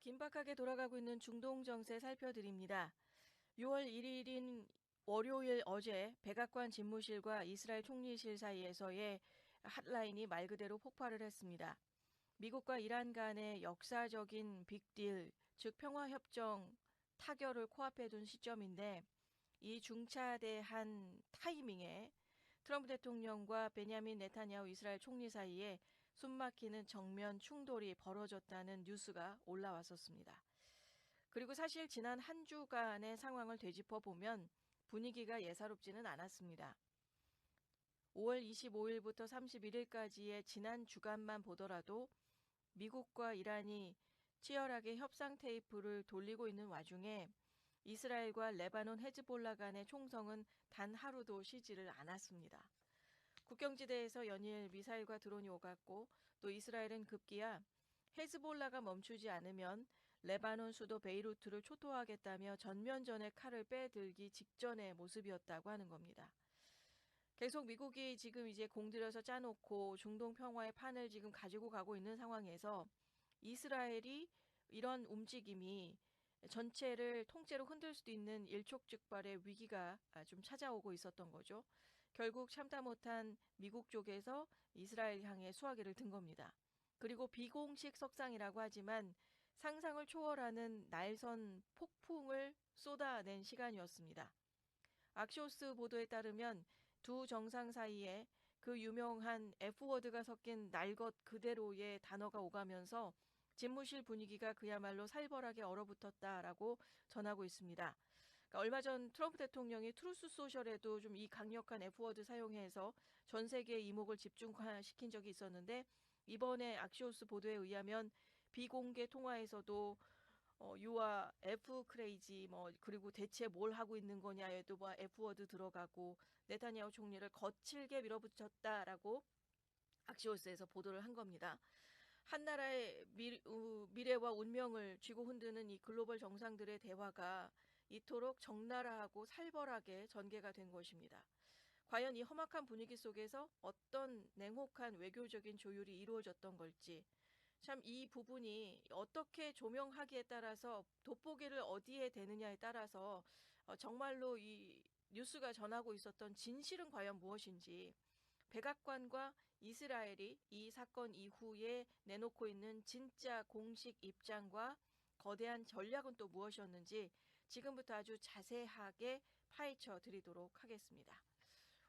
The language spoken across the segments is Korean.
긴박하게 돌아가고 있는 중동 정세 살펴드립니다. 6월 1일인 월요일 어제 백악관 집무실과 이스라엘 총리실 사이에서의 핫라인이 말 그대로 폭발을 했습니다. 미국과 이란 간의 역사적인 빅딜, 즉 평화협정 타결을 코앞에 둔 시점인데 이 중차대한 타이밍에 트럼프 대통령과 베냐민 네타냐후 이스라엘 총리 사이에 숨막히는 정면 충돌이 벌어졌다는 뉴스가 올라왔었습니다. 그리고 사실 지난 한 주간의 상황을 되짚어 보면 분위기가 예사롭지는 않았습니다. 5월 25일부터 31일까지의 지난 주간만 보더라도 미국과 이란이 치열하게 협상 테이프를 돌리고 있는 와중에 이스라엘과 레바논 헤즈볼라 간의 총성은 단 하루도 쉬지를 않았습니다. 국경지대에서 연일 미사일과 드론이 오갔고 또 이스라엘은 급기야 헤즈볼라가 멈추지 않으면 레바논 수도 베이루트를 초토화하겠다며 전면전에 칼을 빼들기 직전의 모습이었다고 하는 겁니다. 계속 미국이 지금 이제 공들여서 짜놓고 중동 평화의 판을 지금 가지고 가고 있는 상황에서 이스라엘이 이런 움직임이 전체를 통째로 흔들 수도 있는 일촉즉발의 위기가 좀 찾아오고 있었던 거죠. 결국 참다 못한 미국 쪽에서 이스라엘 향해 수화기를 든 겁니다. 그리고 비공식 석상이라고 하지만 상상을 초월하는 날선 폭풍을 쏟아낸 시간이었습니다. 악시오스 보도에 따르면 두 정상 사이에 그 유명한 F워드가 섞인 날 것 그대로의 단어가 오가면서 집무실 분위기가 그야말로 살벌하게 얼어붙었다라고 전하고 있습니다. 그러니까 얼마 전 트럼프 대통령이 트루스 소셜에도 좀 이 강력한 F워드 사용해서 전 세계의 이목을 집중시킨 적이 있었는데 이번에 악시오스 보도에 의하면 비공개 통화에서도 유아 F 크레이지 뭐 그리고 대체 뭘 하고 있는 거냐에도 뭐 F 워드 들어가고 네타냐후 총리를 거칠게 밀어붙였다라고 악시오스에서 보도를 한 겁니다. 한 나라의 미래와 운명을 쥐고 흔드는 이 글로벌 정상들의 대화가 이토록 적나라하고 살벌하게 전개가 된 것입니다. 과연 이 험악한 분위기 속에서 어떤 냉혹한 외교적인 조율이 이루어졌던 걸지 참 이 부분이 어떻게 조명하기에 따라서 돋보기를 어디에 대느냐에 따라서 정말로 이 뉴스가 전하고 있었던 진실은 과연 무엇인지 백악관과 이스라엘이 이 사건 이후에 내놓고 있는 진짜 공식 입장과 거대한 전략은 또 무엇이었는지 지금부터 아주 자세하게 파헤쳐 드리도록 하겠습니다.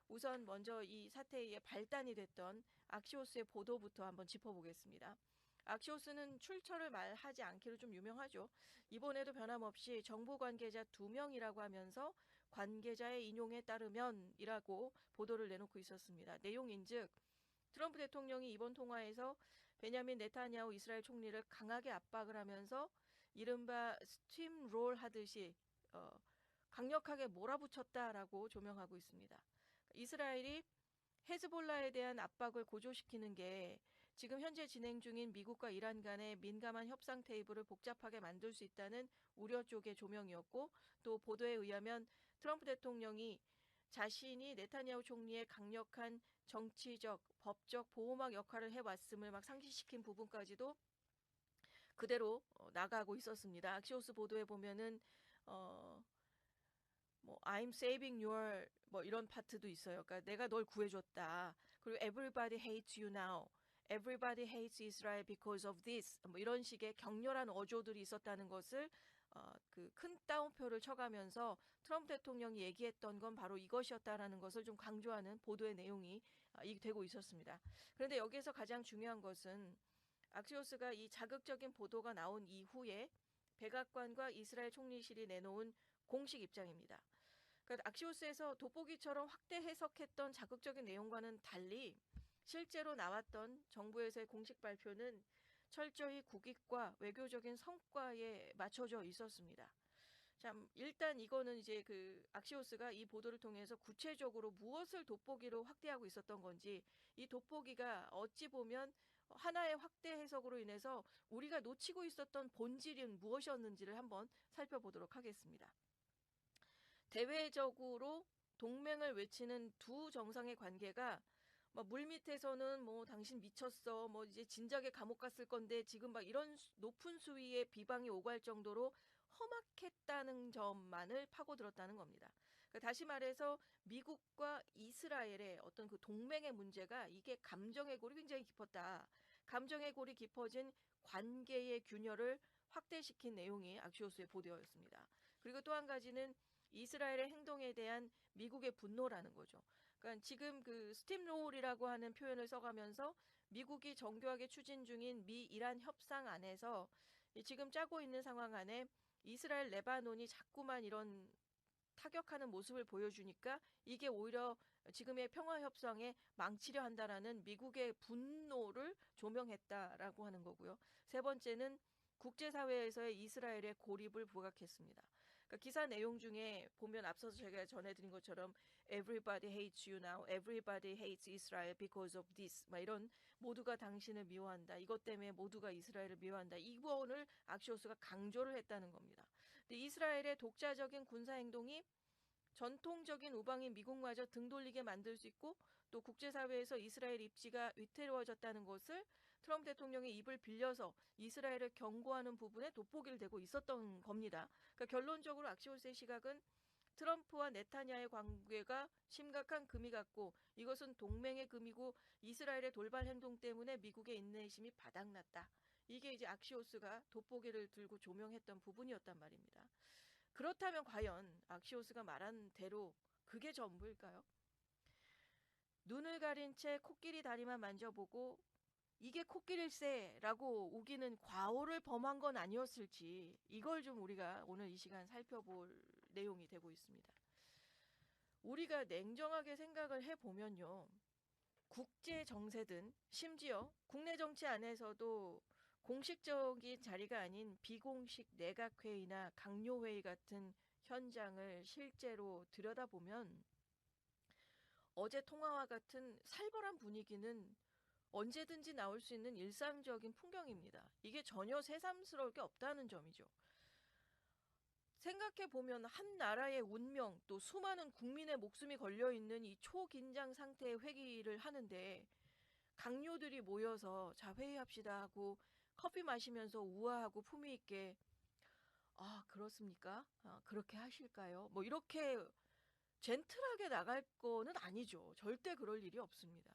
우선 먼저 이 사태의 발단이 됐던 악시오스의 보도부터 한번 짚어보겠습니다. 악시오스는 출처를 말하지 않기로 좀 유명하죠. 이번에도 변함없이 정보 관계자 2명이라고 하면서 관계자의 인용에 따르면이라고 보도를 내놓고 있었습니다. 내용인즉 트럼프 대통령이 이번 통화에서 베냐민 네타냐후 이스라엘 총리를 강하게 압박을 하면서 이른바 스팀롤 하듯이 강력하게 몰아붙였다라고 조명하고 있습니다. 이스라엘이 헤즈볼라에 대한 압박을 고조시키는 게 지금 현재 진행 중인 미국과 이란 간의 민감한 협상 테이블을 복잡하게 만들 수 있다는 우려 쪽의 조명이었고 또 보도에 의하면 트럼프 대통령이 자신이 네타냐후 총리의 강력한 정치적, 법적 보호막 역할을 해왔음을 막 상기시킨 부분까지도 그대로 나가고 있었습니다. 악시오스 보도에 보면은 뭐 I'm saving your 뭐 이런 파트도 있어요. 그러니까 내가 널 구해줬다. 그리고 everybody hates you now. Everybody hates Israel because of this. 뭐 이런 식의 격렬한 어조들이 있었다는 것을 그 큰 따옴표를 쳐가면서 트럼프 대통령이 얘기했던 건 바로 이것이었다라는 것을 좀 강조하는 보도의 내용이 되고 있었습니다. 그런데 여기에서 가장 중요한 것은 악시오스가 이 자극적인 보도가 나온 이후에 백악관과 이스라엘 총리실이 내놓은 공식 입장입니다. 그러니까 악시오스에서 돋보기처럼 확대 해석했던 자극적인 내용과는 달리 실제로 나왔던 정부에서의 공식 발표는 철저히 국익과 외교적인 성과에 맞춰져 있었습니다. 참 일단 이거는 이제 그 악시오스가 이 보도를 통해서 구체적으로 무엇을 돋보기로 확대하고 있었던 건지 이 돋보기가 어찌 보면 하나의 확대 해석으로 인해서 우리가 놓치고 있었던 본질은 무엇이었는지를 한번 살펴보도록 하겠습니다. 대외적으로 동맹을 외치는 두 정상의 관계가 막 물밑에서는 뭐 당신 미쳤어, 뭐 이제 진작에 감옥 갔을 건데 지금 막 이런 높은 수위의 비방이 오갈 정도로 험악했다는 점만을 파고들었다는 겁니다. 그러니까 다시 말해서 미국과 이스라엘의 어떤 그 동맹의 문제가 이게 감정의 골이 굉장히 깊었다. 감정의 골이 깊어진 관계의 균열을 확대시킨 내용이 악시오스의 보도였습니다. 그리고 또 한 가지는 이스라엘의 행동에 대한 미국의 분노라는 거죠. 그러니까 지금 그 스팀롤이라고 하는 표현을 써가면서 미국이 정교하게 추진 중인 미 이란 협상 안에서 지금 짜고 있는 상황 안에 이스라엘 레바논이 자꾸만 이런 타격하는 모습을 보여주니까 이게 오히려 지금의 평화 협상에 망치려 한다라는 미국의 분노를 조명했다라고 하는 거고요. 세 번째는 국제사회에서의 이스라엘의 고립을 부각했습니다. 그러니까 기사 내용 중에 보면 앞서서 제가 전해드린 것처럼 Everybody hates you now, everybody hates Israel because of this, 막 이런 모두가 당신을 미워한다. 이것 때문에 모두가 이스라엘을 미워한다. 이 부분을 악시오스가 강조를 했다는 겁니다. 근데 이스라엘의 독자적인 군사 행동이 전통적인 우방인 미국마저 등 돌리게 만들 수 있고 또 국제사회에서 이스라엘 입지가 위태로워졌다는 것을 트럼프 대통령의 입을 빌려서 이스라엘을 경고하는 부분에 돋보기를 대고 있었던 겁니다. 그러니까 결론적으로 악시오스의 시각은 트럼프와 네타냐의 관계가 심각한 금이 같고 이것은 동맹의 금이고 이스라엘의 돌발 행동 때문에 미국의 인내심이 바닥났다. 이게 이제 악시오스가 돋보기를 들고 조명했던 부분이었단 말입니다. 그렇다면 과연 악시오스가 말한 대로 그게 전부일까요? 눈을 가린 채 코끼리 다리만 만져보고 이게 코끼리일세라고 우기는 과오를 범한 건 아니었을지 이걸 좀 우리가 오늘 이 시간 살펴볼 내용이 되고 있습니다. 우리가 냉정하게 생각을 해보면요. 국제 정세든 심지어 국내 정치 안에서도 공식적인 자리가 아닌 비공식 내각회의나 강요회의 같은 현장을 실제로 들여다보면 어제 통화와 같은 살벌한 분위기는 언제든지 나올 수 있는 일상적인 풍경입니다. 이게 전혀 새삼스러울 게 없다는 점이죠. 생각해보면 한 나라의 운명 또 수많은 국민의 목숨이 걸려있는 이 초긴장 상태의 회기를 하는데 강요들이 모여서 자 회의합시다 하고 커피 마시면서 우아하고 품위 있게 아 그렇습니까? 아, 그렇게 하실까요? 뭐 이렇게 젠틀하게 나갈 거는 아니죠. 절대 그럴 일이 없습니다.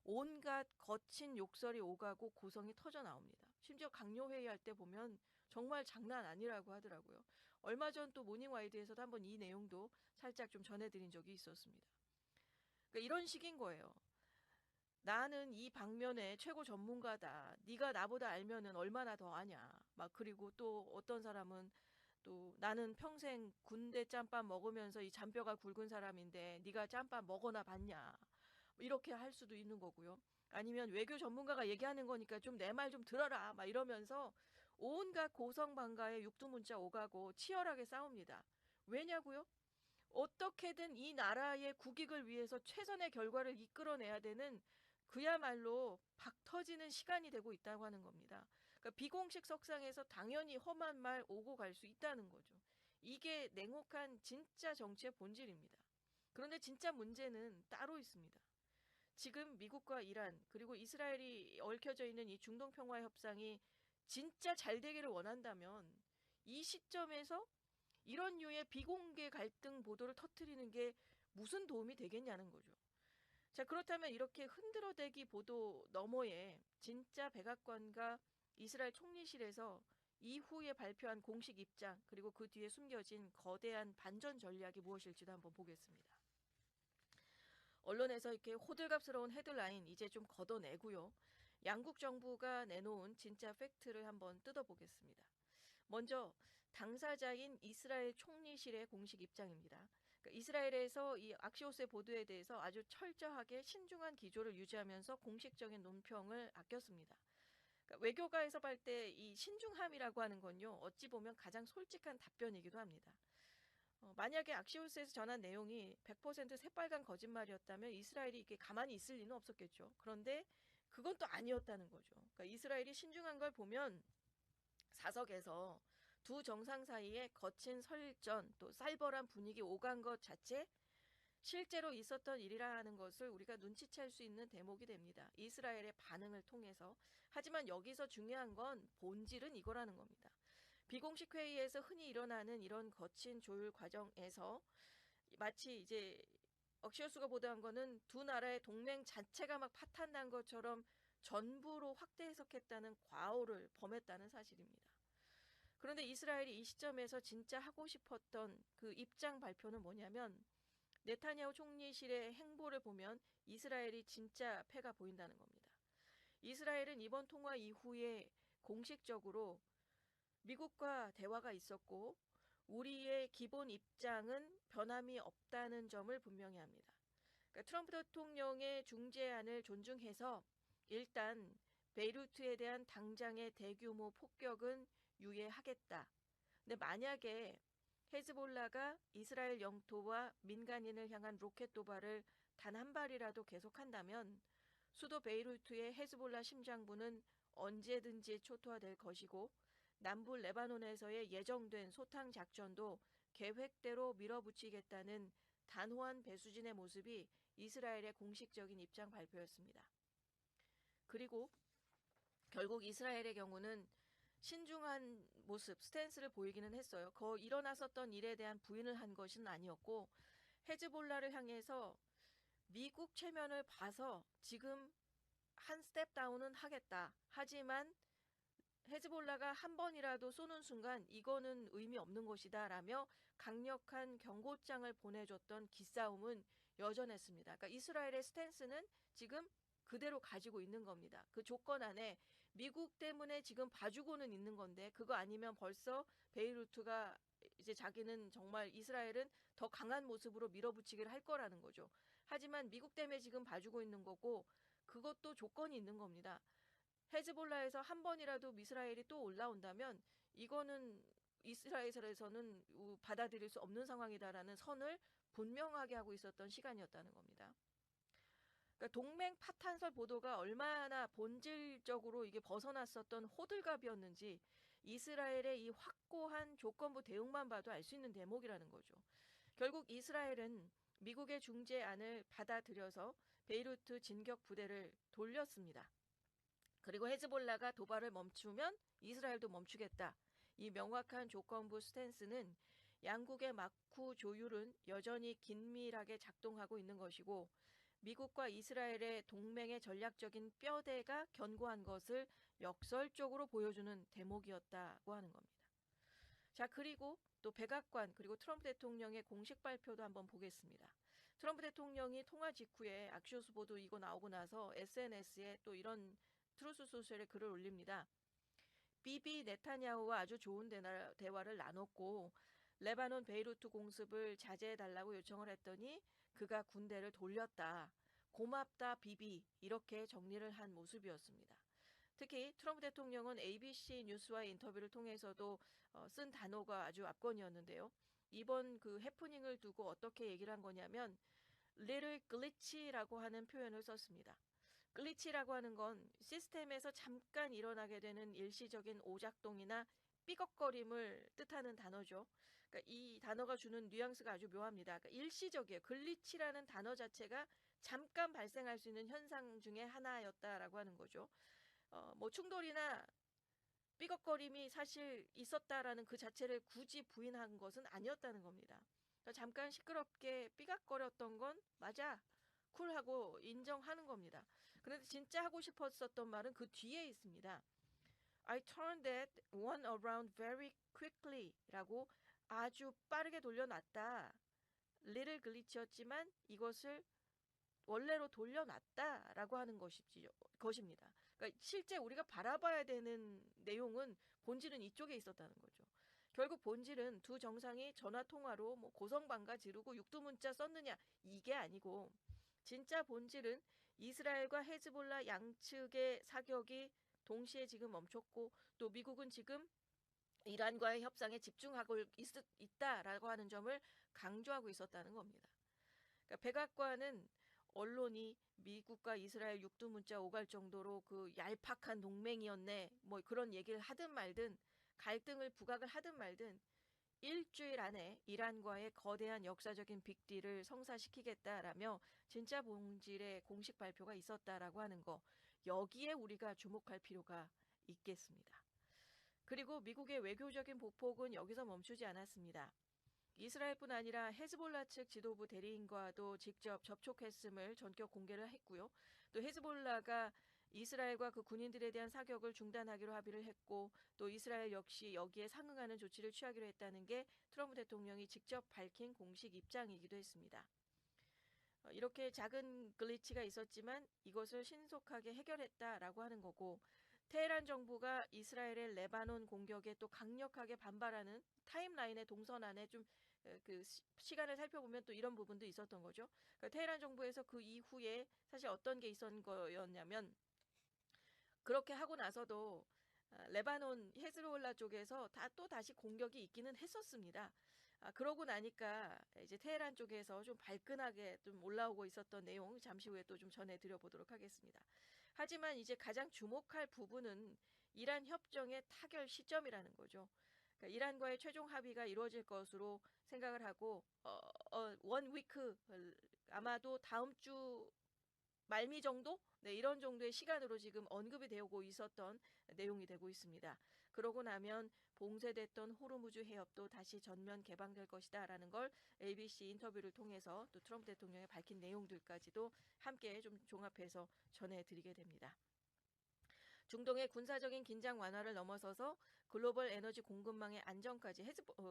온갖 거친 욕설이 오가고 고성이 터져 나옵니다. 심지어 강요 회의할 때 보면 정말 장난 아니라고 하더라고요. 얼마 전 또 모닝와이드에서도 한번 이 내용도 살짝 좀 전해드린 적이 있었습니다. 그러니까 이런 식인 거예요. 나는 이 방면의 최고 전문가다. 네가 나보다 알면은 얼마나 더 아냐. 막 그리고 또 어떤 사람은 또 나는 평생 군대 짬밥 먹으면서 이 잔뼈가 굵은 사람인데 네가 짬밥 먹어나 봤냐. 이렇게 할 수도 있는 거고요. 아니면 외교 전문가가 얘기하는 거니까 좀 내 말 좀 들어라. 막 이러면서 온갖 고성방가의 육두문자 오가고 치열하게 싸웁니다. 왜냐고요? 어떻게든 이 나라의 국익을 위해서 최선의 결과를 이끌어내야 되는 그야말로 박 터지는 시간이 되고 있다고 하는 겁니다. 그러니까 비공식 석상에서 당연히 험한 말 오고 갈 수 있다는 거죠. 이게 냉혹한 진짜 정치의 본질입니다. 그런데 진짜 문제는 따로 있습니다. 지금 미국과 이란 그리고 이스라엘이 얽혀져 있는 이 중동 평화 협상이 진짜 잘 되기를 원한다면 이 시점에서 이런 류의 비공개 갈등 보도를 터뜨리는 게 무슨 도움이 되겠냐는 거죠. 자, 그렇다면 이렇게 흔들어대기 보도 너머에 진짜 백악관과 이스라엘 총리실에서 이후에 발표한 공식 입장 그리고 그 뒤에 숨겨진 거대한 반전 전략이 무엇일지도 한번 보겠습니다. 언론에서 이렇게 호들갑스러운 헤드라인 이제 좀 걷어내고요. 양국 정부가 내놓은 진짜 팩트를 한번 뜯어보겠습니다. 먼저 당사자인 이스라엘 총리실의 공식 입장입니다. 그러니까 이스라엘에서 이 악시오스의 보도에 대해서 아주 철저하게 신중한 기조를 유지하면서 공식적인 논평을 아꼈습니다. 그러니까 외교가에서 볼 때 이 신중함이라고 하는 건요. 어찌 보면 가장 솔직한 답변이기도 합니다. 만약에 악시오스에서 전한 내용이 100% 새빨간 거짓말이었다면 이스라엘이 이게 가만히 있을 리는 없었겠죠. 그런데 그건 또 아니었다는 거죠. 그러니까 이스라엘이 신중한 걸 보면 사석에서 두 정상 사이에 거친 설전 또 살벌한 분위기 오간 것 자체 실제로 있었던 일이라는 것을 우리가 눈치챌 수 있는 대목이 됩니다. 이스라엘의 반응을 통해서. 하지만 여기서 중요한 건 본질은 이거라는 겁니다. 비공식 회의에서 흔히 일어나는 이런 거친 조율 과정에서 마치 이제 억시오스가 보도한 거는 두 나라의 동맹 자체가 막 파탄난 것처럼 전부로 확대 해석했다는 과오를 범했다는 사실입니다. 그런데 이스라엘이 이 시점에서 진짜 하고 싶었던 그 입장 발표는 뭐냐면 네타냐후 총리실의 행보를 보면 이스라엘이 진짜 패가 보인다는 겁니다. 이스라엘은 이번 통화 이후에 공식적으로 미국과 대화가 있었고 우리의 기본 입장은 변함이 없다는 점을 분명히 합니다. 그러니까 트럼프 대통령의 중재안을 존중해서 일단 베이루트에 대한 당장의 대규모 폭격은 유예하겠다. 근데 만약에 헤즈볼라가 이스라엘 영토와 민간인을 향한 로켓 도발을 단 한 발이라도 계속한다면 수도 베이루트의 헤즈볼라 심장부는 언제든지 초토화될 것이고 남부 레바논에서의 예정된 소탕 작전도 계획대로 밀어붙이겠다는 단호한 배수진의 모습이 이스라엘의 공식적인 입장 발표였습니다. 그리고 결국 이스라엘의 경우는 신중한 모습, 스탠스를 보이기는 했어요. 일어났었던 일에 대한 부인을 한 것은 아니었고 헤즈볼라를 향해서 미국 체면을 봐서 지금 한 스텝 다운은 하겠다. 하지만 헤즈볼라가 한 번이라도 쏘는 순간 이거는 의미 없는 것이다 라며 강력한 경고장을 보내줬던 기싸움은 여전했습니다. 그러니까 이스라엘의 스탠스는 지금 그대로 가지고 있는 겁니다. 그 조건 안에 미국 때문에 지금 봐주고는 있는 건데 그거 아니면 벌써 베이루트가 이제 자기는 정말 이스라엘은 더 강한 모습으로 밀어붙이기를 할 거라는 거죠. 하지만 미국 때문에 지금 봐주고 있는 거고 그것도 조건이 있는 겁니다. 헤즈볼라에서 한 번이라도 이스라엘이 또 올라온다면 이거는 이스라엘에서는 받아들일 수 없는 상황이다라는 선을 분명하게 하고 있었던 시간이었다는 겁니다. 그러니까 동맹 파탄설 보도가 얼마나 본질적으로 이게 벗어났었던 호들갑이었는지 이스라엘의 이 확고한 조건부 대응만 봐도 알 수 있는 대목이라는 거죠. 결국 이스라엘은 미국의 중재안을 받아들여서 베이루트 진격 부대를 돌렸습니다. 그리고 헤즈볼라가 도발을 멈추면 이스라엘도 멈추겠다. 이 명확한 조건부 스탠스는 양국의 막후 조율은 여전히 긴밀하게 작동하고 있는 것이고 미국과 이스라엘의 동맹의 전략적인 뼈대가 견고한 것을 역설적으로 보여주는 대목이었다고 하는 겁니다. 자, 그리고 또 백악관 그리고 트럼프 대통령의 공식 발표도 한번 보겠습니다. 트럼프 대통령이 통화 직후에 악시오스 보도 이거 나오고 나서 SNS에 또 이런 트루스 소셜에 글을 올립니다. 비비 네타냐후와 아주 좋은 대화를 나눴고 레바논 베이루트 공습을 자제해달라고 요청을 했더니 그가 군대를 돌렸다. 고맙다 비비 이렇게 정리를 한 모습이었습니다. 특히 트럼프 대통령은 ABC 뉴스와의 인터뷰를 통해서도 쓴 단어가 아주 압권이었는데요. 이번 그 해프닝을 두고 어떻게 얘기를 한 거냐면 little glitch라고 하는 표현을 썼습니다. 글리치라고 하는 건 시스템에서 잠깐 일어나게 되는 일시적인 오작동이나 삐걱거림을 뜻하는 단어죠. 그러니까 이 단어가 주는 뉘앙스가 아주 묘합니다. 그러니까 일시적이에요. 글리치라는 단어 자체가 잠깐 발생할 수 있는 현상 중에 하나였다라고 하는 거죠. 뭐 충돌이나 삐걱거림이 사실 있었다라는 그 자체를 굳이 부인한 것은 아니었다는 겁니다. 그러니까 잠깐 시끄럽게 삐걱거렸던 건 맞아. 쿨하고 인정하는 겁니다. 그런데 진짜 하고 싶었었던 말은 그 뒤에 있습니다. I turned that one around very quickly 라고 아주 빠르게 돌려놨다. little glitch였지만 이것을 원래로 돌려놨다라고 하는 것입니다. 그러니까 실제 우리가 바라봐야 되는 내용은 본질은 이쪽에 있었다는 거죠. 결국 본질은 두 정상이 전화통화로 뭐 고성방가 지르고 육두문자 썼느냐 이게 아니고 진짜 본질은 이스라엘과 헤즈볼라 양측의 사격이 동시에 지금 멈췄고 또 미국은 지금 이란과의 협상에 집중하고 있다라고 하는 점을 강조하고 있었다는 겁니다. 그러니까 백악관은 언론이 미국과 이스라엘 육두문자 오갈 정도로 그 얄팍한 동맹이었네 뭐 그런 얘기를 하든 말든 갈등을 부각을 하든 말든 일주일 안에 이란과의 거대한 역사적인 빅딜을 성사시키겠다라며 진짜 본질의 공식 발표가 있었다라고 하는 거, 여기에 우리가 주목할 필요가 있겠습니다. 그리고 미국의 외교적인 보폭은 여기서 멈추지 않았습니다. 이스라엘뿐 아니라 헤즈볼라 측 지도부 대리인과도 직접 접촉했음을 전격 공개를 했고요. 또 헤즈볼라가 이스라엘과 그 군인들에 대한 사격을 중단하기로 합의를 했고, 또 이스라엘 역시 여기에 상응하는 조치를 취하기로 했다는 게 트럼프 대통령이 직접 밝힌 공식 입장이기도 했습니다. 이렇게 작은 글리치가 있었지만 이것을 신속하게 해결했다라고 하는 거고, 테헤란 정부가 이스라엘의 레바논 공격에 또 강력하게 반발하는 타임라인의 동선 안에 좀 그 시간을 살펴보면 또 이런 부분도 있었던 거죠. 그러니까 테헤란 정부에서 그 이후에 사실 어떤 게 있었던 거였냐면, 그렇게 하고 나서도 레바논 헤즈볼라 쪽에서 또 다시 공격이 있기는 했었습니다. 그러고 나니까 이제 테헤란 쪽에서 좀 발끈하게 좀 올라오고 있었던 내용 잠시 후에 또 좀 전해드려 보도록 하겠습니다. 하지만 이제 가장 주목할 부분은 이란 협정의 타결 시점이라는 거죠. 그러니까 이란과의 최종 합의가 이루어질 것으로 생각을 하고 원 위크 아마도 다음 주 말미 정도? 네, 이런 정도의 시간으로 지금 언급이 되고 있었던 내용이 되고 있습니다. 그러고 나면 봉쇄됐던 호르무즈 해협도 다시 전면 개방될 것이다 라는 걸 ABC 인터뷰를 통해서 또 트럼프 대통령이 밝힌 내용들까지도 함께 좀 종합해서 전해드리게 됩니다. 중동의 군사적인 긴장 완화를 넘어서서 글로벌 에너지 공급망의 안정까지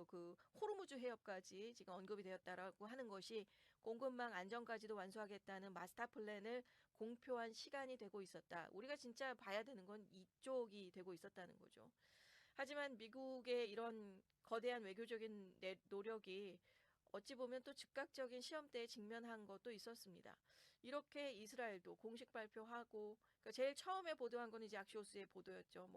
그 호르무즈 해협까지 지금 언급이 되었다라고 하는 것이 공급망 안정까지도 완수하겠다는 마스터 플랜을 공표한 시간이 되고 있었다. 우리가 진짜 봐야 되는 건 이쪽이 되고 있었다는 거죠. 하지만 미국의 이런 거대한 외교적인 노력이 어찌 보면 또 즉각적인 시험대에 직면한 것도 있었습니다. 이렇게 이스라엘도 공식 발표하고, 그러니까 제일 처음에 보도한 거는 이제 악시오스의 보도였죠.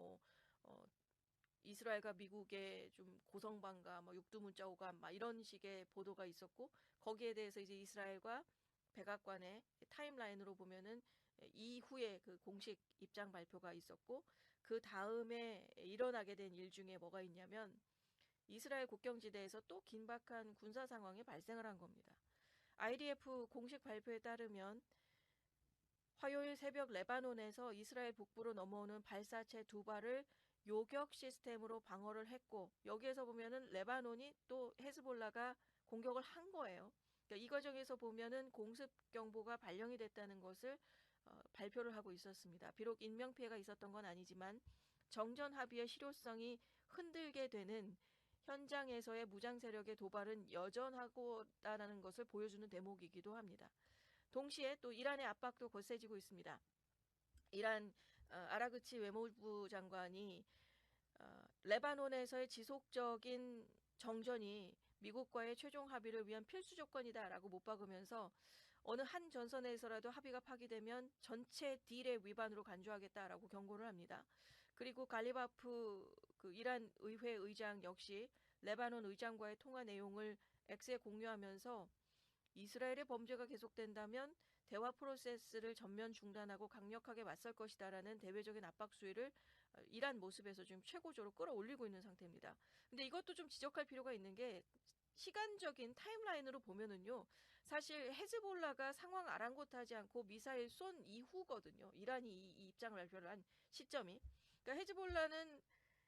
이스라엘과 미국의 좀 고성방가, 육두문자 오감, 이런 식의 보도가 있었고, 거기에 대해서 이제 이스라엘과 백악관의 타임라인으로 보면은 이후에 그 공식 입장 발표가 있었고, 그 다음에 일어나게 된 일 중에 뭐가 있냐면, 이스라엘 국경지대에서 또 긴박한 군사 상황이 발생을 한 겁니다. IDF 공식 발표에 따르면 화요일 새벽 레바논에서 이스라엘 북부로 넘어오는 발사체 2발을 요격 시스템으로 방어를 했고, 여기에서 보면은 레바논이 또 헤즈볼라가 공격을 한 거예요. 그러니까 이 과정에서 보면은 공습 경보가 발령이 됐다는 것을 발표를 하고 있었습니다. 비록 인명피해가 있었던 건 아니지만 정전 합의의 실효성이 흔들게 되는 현장에서의 무장 세력의 도발은 여전하고다라는 것을 보여주는 대목이기도 합니다. 동시에 또 이란의 압박도 거세지고 있습니다. 이란 아라그치 외무부 장관이 레바논에서의 지속적인 정전이 미국과의 최종 합의를 위한 필수 조건이다라고 못 박으면서 어느 한 전선에서라도 합의가 파기되면 전체 딜의 위반으로 간주하겠다라고 경고를 합니다. 그리고 갈리바프 그 이란 의회 의장 역시 레바논 의장과의 통화 내용을 X에 공유하면서 이스라엘의 범죄가 계속된다면 대화 프로세스를 전면 중단하고 강력하게 맞설 것이다라는 대외적인 압박 수위를 이란 모습에서 지금 최고조로 끌어올리고 있는 상태입니다. 근데 이것도 좀 지적할 필요가 있는 게 시간적인 타임라인으로 보면은요, 사실 헤즈볼라가 상황 아랑곳하지 않고 미사일 쏜 이후거든요. 이란이 이 입장을 발표를 한 시점이. 그러니까 헤즈볼라는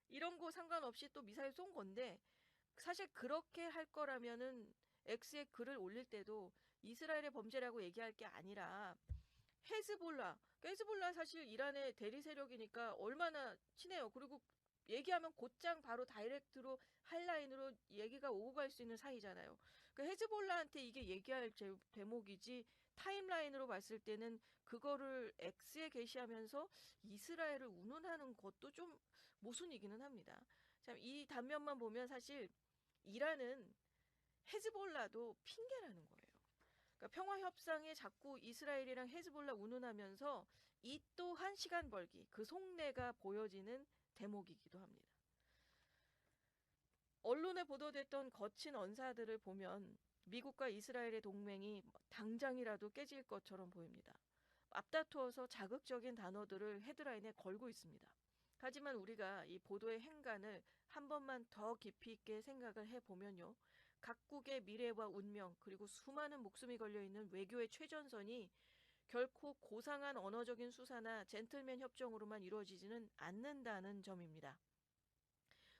이런 거 상관없이 또 미사일 쏜 건데, 사실 그렇게 할 거라면은 X에 글을 올릴 때도 이스라엘의 범죄라고 얘기할 게 아니라 헤즈볼라, 그러니까 헤즈볼라 사실 이란의 대리 세력이니까 얼마나 친해요. 그리고 얘기하면 곧장 바로 다이렉트로 하이라인으로 얘기가 오고 갈 수 있는 사이잖아요. 그러니까 헤즈볼라한테 이게 얘기할 대목이지, 타임라인으로 봤을 때는 그거를 X에 게시하면서 이스라엘을 운운하는 것도 좀 모순이기는 합니다. 참, 이 단면만 보면 사실 이란은 헤즈볼라도 핑계라는 거예요. 그러니까 평화 협상에 자꾸 이스라엘이랑 헤즈볼라 운운하면서 이 또한 시간 벌기, 그 속내가 보여지는 대목이기도 합니다. 언론에 보도됐던 거친 언사들을 보면 미국과 이스라엘의 동맹이 당장이라도 깨질 것처럼 보입니다. 앞다투어서 자극적인 단어들을 헤드라인에 걸고 있습니다. 하지만 우리가 이 보도의 행간을 한 번만 더 깊이 있게 생각을 해보면요. 각국의 미래와 운명 그리고 수많은 목숨이 걸려있는 외교의 최전선이 결코 고상한 언어적인 수사나 젠틀맨 협정으로만 이루어지지는 않는다는 점입니다.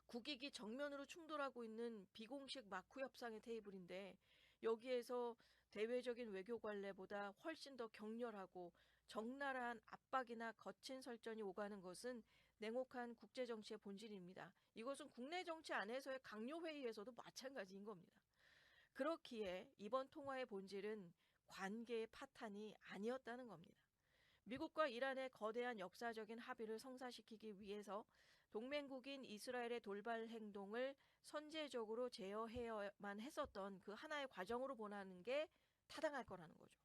국익이 정면으로 충돌하고 있는 비공식 마크 협상의 테이블인데 여기에서 대외적인 외교 관례보다 훨씬 더 격렬하고 적나라한 압박이나 거친 설전이 오가는 것은 냉혹한 국제정치의 본질입니다. 이것은 국내 정치 안에서의 강요회의에서도 마찬가지인 겁니다. 그렇기에 이번 통화의 본질은 관계의 파탄이 아니었다는 겁니다. 미국과 이란의 거대한 역사적인 합의를 성사시키기 위해서 동맹국인 이스라엘의 돌발 행동을 선제적으로 제어해야만 했었던 그 하나의 과정으로 보는 게 타당할 거라는 거죠.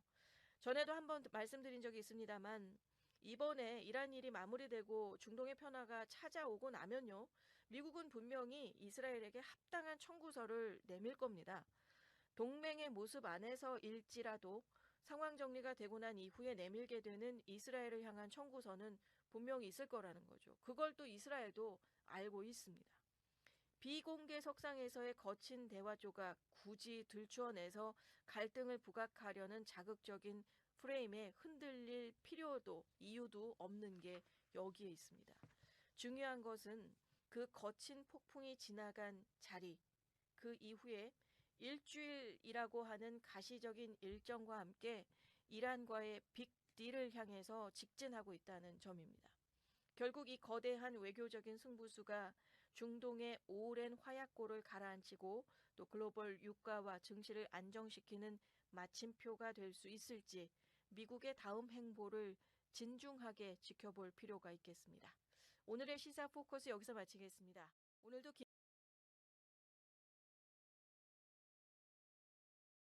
전에도 한번 말씀드린 적이 있습니다만 이번에 이란 일이 마무리되고 중동의 평화가 찾아오고 나면요. 미국은 분명히 이스라엘에게 합당한 청구서를 내밀 겁니다. 동맹의 모습 안에서일지라도 상황 정리가 되고 난 이후에 내밀게 되는 이스라엘을 향한 청구서는 분명히 있을 거라는 거죠. 그걸 또 이스라엘도 알고 있습니다. 비공개 석상에서의 거친 대화 조각 굳이 들추어내서 갈등을 부각하려는 자극적인 프레임에 흔들릴 필요도 이유도 없는 게 여기에 있습니다. 중요한 것은 그 거친 폭풍이 지나간 자리, 그 이후에 일주일이라고 하는 가시적인 일정과 함께 이란과의 빅딜을 향해서 직진하고 있다는 점입니다. 결국 이 거대한 외교적인 승부수가 중동의 오랜 화약고를 가라앉히고 또 글로벌 유가와 증시를 안정시키는 마침표가 될 수 있을지 미국의 다음 행보를 진중하게 지켜볼 필요가 있겠습니다. 오늘의 시사 포커스 여기서 마치겠습니다. 오늘도